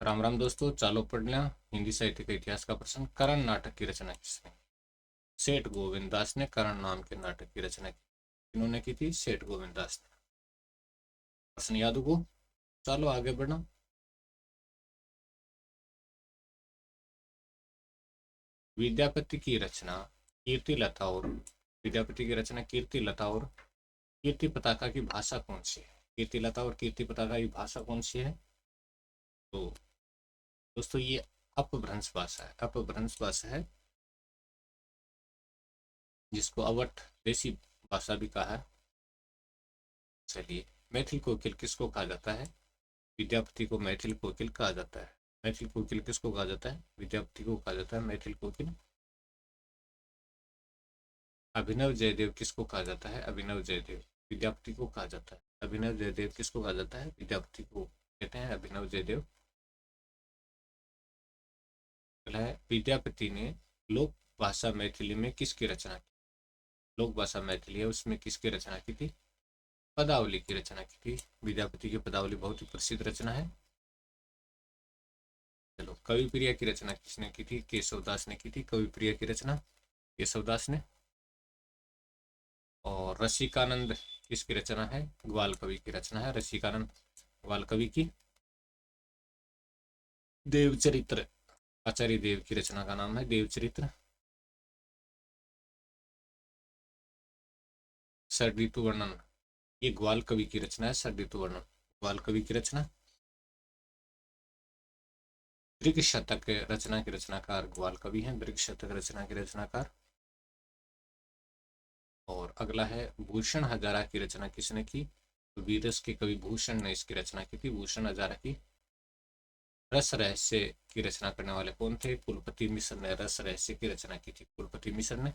राम राम दोस्तों, चालो पढ़ना हिंदी साहित्य का इतिहास का प्रश्न। करण नाटक की रचना किसने? सेठ गोविंद दास ने करण नाम के नाटक की रचना की। इन्होंने की थी सेठ गोविंद दास ने। प्रश्न याद हो? चलो आगे बढ़ना। विद्यापति की रचना कीर्ति लता और विद्यापति की रचना कीर्ति लता और कीर्ति पताका की भाषा कौन सी है? कीर्ति लता और कीर्ति पताका की भाषा कौन सी है? तो दोस्तों ये अपभ्रंश भाषा है। अपभ्रंश भाषा है जिसको अवध देसी भाषा भी कहा है। चलिए, मैथिल कोकिल किसको कहा जाता है? विद्यापति को मैथिल कोकिल कहा जाता है। मैथिल कोकिल किसको कहा जाता है? विद्यापति को कहा जाता है मैथिल कोकिल। अभिनव जयदेव किसको कहा जाता है? अभिनव जयदेव विद्यापति को कहा जाता है। अभिनव जयदेव किसको कहा जाता है? विद्यापति को कहते हैं अभिनव जयदेव। अगला है, विद्यापति ने लोक भाषा मैथिली में किसकी रचना की? लोक भाषा मैथिली है उसमें किसकी रचना की थी? पदावली की रचना की थी। विद्यापति की पदावली बहुत ही प्रसिद्ध रचना है। चलो, कवि प्रिया की रचना किसने की थी? केशवदास ने की थी कवि प्रिया की रचना, केशवदास ने। और रसिकानंद किसकी रचना है? ग्वाल कवि की रचना है रसिकानंद ग्वाल कवि की। देवचरित्र आचार्य देव की रचना का नाम है देवचरित्र। षड वर्णन ये ग्वाल कवि की रचना है। षड वर्णन ग्वाल कवि की रचना। दृग शतक रचना के रचनाकार ग्वाल कवि हैं। दृग शतक रचना के रचनाकार। और अगला है, भूषण हजारा की रचना किसने की? तो वीरस के कवि भूषण ने इसकी रचना की थी, भूषण हजारा की। रस रहस्य की रचना करने वाले कौन थे? कुलपति मिश्र ने रस रहस्य की रचना की थी, कुलपति मिश्र ने।